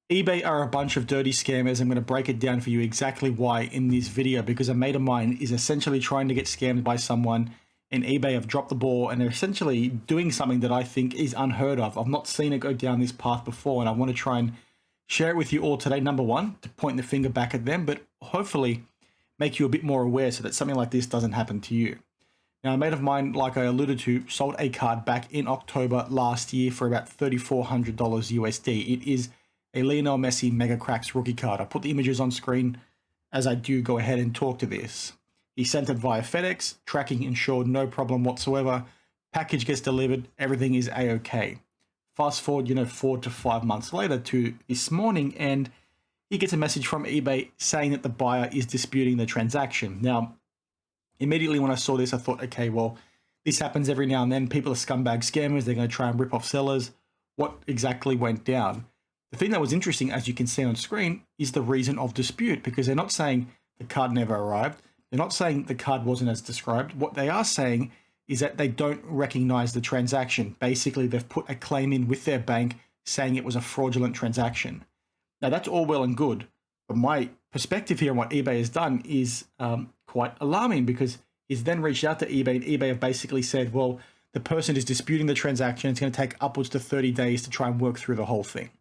eBay are a bunch of dirty scammers. I'm going to break it down for you exactly why in this video, because a mate of mine is essentially trying to get scammed by someone, and eBay have dropped the ball and they're essentially doing something that I think is unheard of. I've not seen it go down this path before, and I want to try and share it with you all today. Number one, to point the finger back at them, but hopefully make you a bit more aware so that something like this doesn't happen to you. Now, a mate of mine, like I alluded to, sold a card back in October last year for about $3,400 USD. It is a Lionel Messi Mega Cracks rookie card. I put the images on screen as I do go ahead and talk to this. He sent it via FedEx, tracking ensured, no problem whatsoever. Package gets delivered, everything is a-okay. Fast forward, 4 to 5 months later to this morning, and he gets a message from eBay saying that the buyer is disputing the transaction. Now, immediately when I saw this, I thought, okay, well, this happens every now and then. People are scumbag scammers. They're going to try and rip off sellers. What exactly went down? The thing that was interesting, as you can see on screen, is the reason of dispute, because they're not saying the card never arrived. They're not saying the card wasn't as described. What they are saying is that they don't recognize the transaction. Basically, they've put a claim in with their bank saying it was a fraudulent transaction. Now, that's all well and good, but my perspective here on what eBay has done is quite alarming, because he's then reached out to eBay, and eBay have basically said, well, the person is disputing the transaction. It's going to take upwards to 30 days to try and work through the whole thing.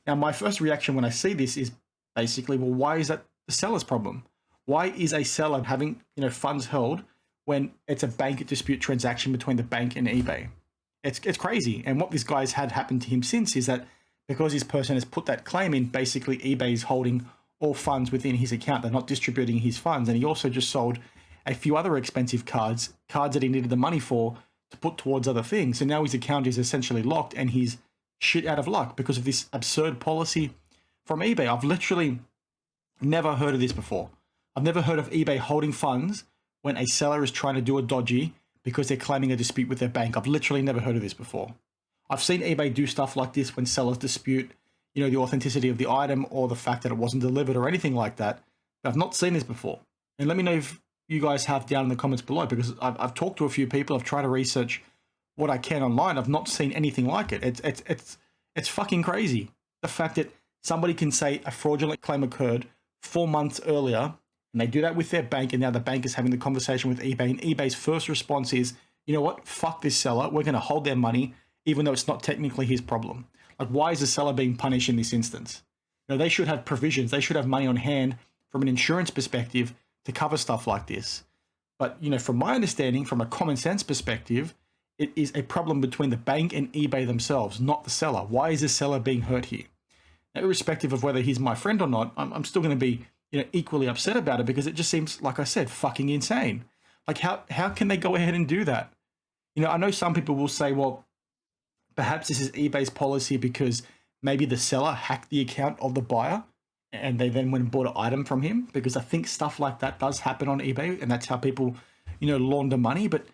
Now, my first reaction when I see this is basically, well, why is that the seller's problem? Why is a seller having, funds held when it's a bank dispute transaction between the bank and eBay? It's crazy. And what this guy's had happen to him since is that because this person has put that claim in, basically eBay is holding all funds within his account. They're not distributing his funds. And he also just sold a few other expensive cards that he needed the money for to put towards other things. So now his account is essentially locked, and he's shit out of luck because of this absurd policy from eBay. I've literally never heard of this before. I've never heard of eBay holding funds when a seller is trying to do a dodgy because they're claiming a dispute with their bank. I've literally never heard of this before. I've seen eBay do stuff like this when sellers dispute, the authenticity of the item or the fact that it wasn't delivered or anything like that. But I've not seen this before. And let me know if you guys have down in the comments below, because I've talked to a few people. I've tried to research what I can online. I've not seen anything like it. It's fucking crazy. The fact that somebody can say a fraudulent claim occurred 4 months earlier, and they do that with their bank, and now the bank is having the conversation with eBay, and eBay's first response is, you know what, fuck this seller, we're going to hold their money, even though it's not technically his problem. Like, why is the seller being punished in this instance? They should have provisions. They should have money on hand from an insurance perspective to cover stuff like this. But, from my understanding, from a common sense perspective, it is a problem between the bank and eBay themselves, not the seller. Why is the seller being hurt here? Now, irrespective of whether he's my friend or not, I'm still going to be, equally upset about it, because it just seems, like I said, fucking insane. Like, how can they go ahead and do that? I know some people will say, well, perhaps this is eBay's policy because maybe the seller hacked the account of the buyer and they then went and bought an item from him, because I think stuff like that does happen on eBay, and that's how people, launder money. But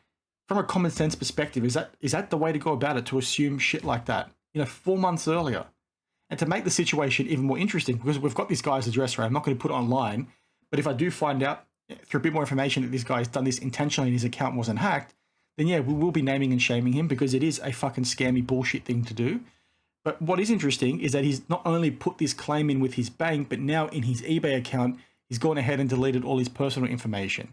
from a common sense perspective, is that the way to go about it, to assume shit like that, 4 months earlier? And to make the situation even more interesting, because we've got this guy's address, right? I'm not going to put it online, but if I do find out through a bit more information that this guy's done this intentionally and his account wasn't hacked, then yeah, we will be naming and shaming him, because it is a fucking scammy bullshit thing to do. But what is interesting is that he's not only put this claim in with his bank, but now in his eBay account, he's gone ahead and deleted all his personal information.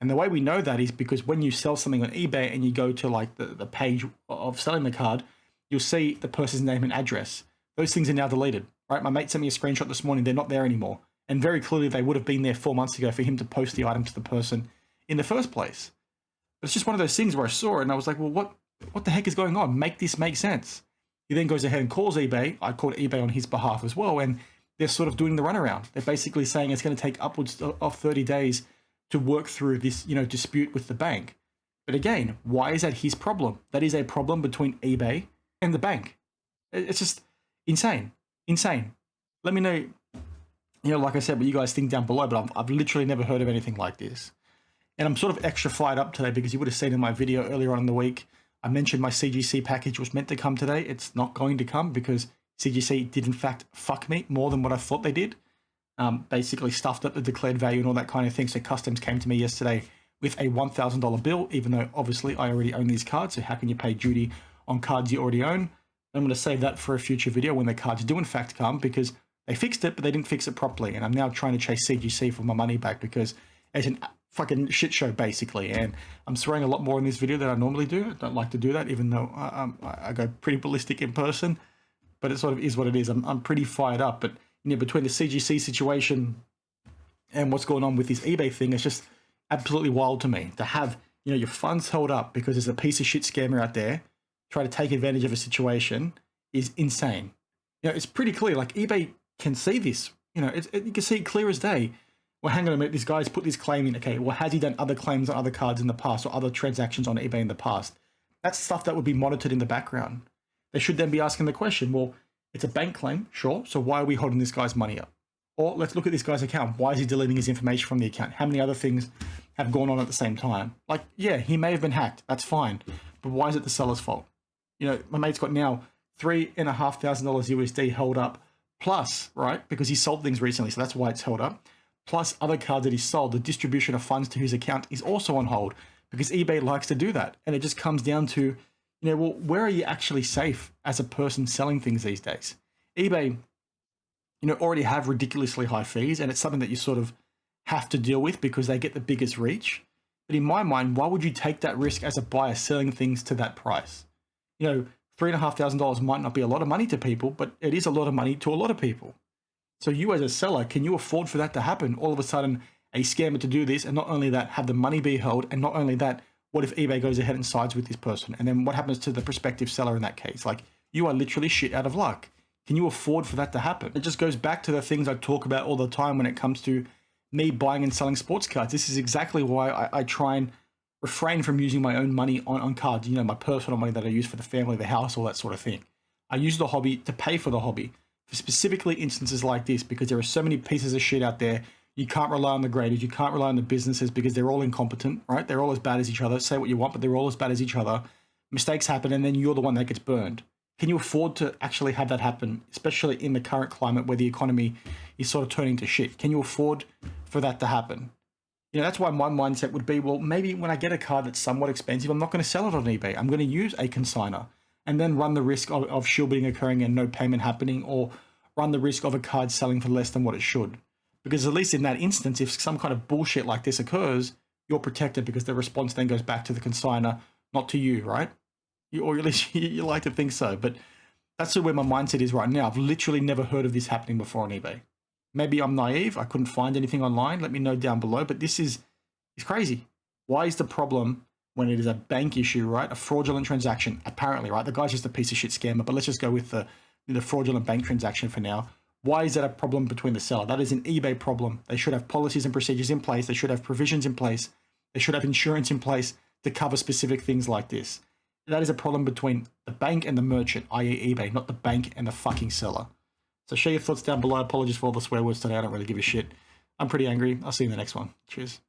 And the way we know that is because when you sell something on eBay and you go to like the page of selling the card, you'll see the person's name and address. Those things are now deleted, right? My mate sent me a screenshot this morning. They're not there anymore. And very clearly they would have been there 4 months ago for him to post the item to the person in the first place. But it's just one of those things where I saw it and I was like, well, what the heck is going on? Make this make sense. He then goes ahead and calls eBay. I called eBay on his behalf as well, and they're sort of doing the runaround. They're basically saying it's going to take upwards of 30 days to work through this, dispute with the bank. But again, why is that his problem? That is a problem between eBay and the bank. It's just insane. Let me know, like I said, what you guys think down below, but I've literally never heard of anything like this. And I'm sort of extra fired up today because you would have seen in my video earlier on in the week, I mentioned my CGC package was meant to come today. It's not going to come because CGC did in fact fuck me more than what I thought they did. Basically stuffed up the declared value and all that kind of thing. So Customs came to me yesterday with a $1,000 bill, even though obviously I already own these cards. So how can you pay duty on cards you already own? I'm going to save that for a future video when the cards do in fact come, because They fixed it, but they didn't fix it properly. And I'm now trying to chase CGC for my money back because it's a fucking shit show, basically. And I'm swearing a lot more in this video than I normally do. I don't like to do that, even though I go pretty ballistic in person. But it sort of is what it is. I'm pretty fired up. But you know, between the CGC situation and what's going on with this eBay thing, it's just absolutely wild to me to have, you know, your funds held up because there's a piece of shit scammer out there try to take advantage of a situation is insane. You know, it's pretty clear. Like eBay can see this. You know, you can see it clear as day. Well, hang on a minute. This guy's put this claim in. Okay, well, has he done other claims on other cards in the past or other transactions on eBay in the past? That's stuff that would be monitored in the background. They should then be asking the question, well, it's a bank claim, sure. So why are we holding this guy's money up? Or let's look at this guy's account. Why is he deleting his information from the account? How many other things have gone on at the same time? Like, yeah, he may have been hacked. That's fine. But why is it the seller's fault? You know, my mate's got now $3,500 USD held up plus, right? Because he sold things recently, so that's why it's held up. Plus other cards that he sold, the distribution of funds to his account is also on hold because eBay likes to do that. And it just comes down to, you know, well, where are you actually safe as a person selling things these days? eBay, you know, already have ridiculously high fees, and it's something that you sort of have to deal with because they get the biggest reach. But in my mind, why would you take that risk as a buyer selling things to that price? You know, $3,500 might not be a lot of money to people, but it is a lot of money to a lot of people. So you as a seller, can you afford for that to happen? All of a sudden, a scammer to do this, and not only that, have the money be held, and not only that, what if eBay goes ahead and sides with this person? And then what happens to the prospective seller in that case? Like, you are literally shit out of luck. Can you afford for that to happen? It just goes back to the things I talk about all the time when it comes to me buying and selling sports cards. This is exactly why I try and refrain from using my own money on cards, you know, my personal money that I use for the family, the house, all that sort of thing. I use the hobby to pay for the hobby, for specifically instances like this, because there are so many pieces of shit out there. You can't rely on the graders, you can't rely on the businesses because they're all incompetent, right? They're all as bad as each other. Say what you want, but they're all as bad as each other. Mistakes happen, and then you're the one that gets burned. Can you afford to actually have that happen, especially in the current climate where the economy is sort of turning to shit? Can you afford for that to happen? You know, that's why my mindset would be, well, maybe when I get a card that's somewhat expensive, I'm not going to sell it on eBay. I'm going to use a consignor and then run the risk of shielding occurring and no payment happening, or run the risk of a card selling for less than what it should. Because at least in that instance, if some kind of bullshit like this occurs, you're protected because the response then goes back to the consignor, not to you, right? Or at least you like to think so. But that's where my mindset is right now. I've literally never heard of this happening before on eBay. Maybe I'm naive. I couldn't find anything online. Let me know down below. But this is crazy. Why is the problem when it is a bank issue, right? A fraudulent transaction, apparently, right? The guy's just a piece of shit scammer. But let's just go with the fraudulent bank transaction for now. Why is that a problem between the seller? That is an eBay problem. They should have policies and procedures in place. They should have provisions in place. They should have insurance in place to cover specific things like this. That is a problem between the bank and the merchant, i.e. eBay, not the bank and the fucking seller. So share your thoughts down below. Apologies for all the swear words today. I don't really give a shit. I'm pretty angry. I'll see you in the next one. Cheers.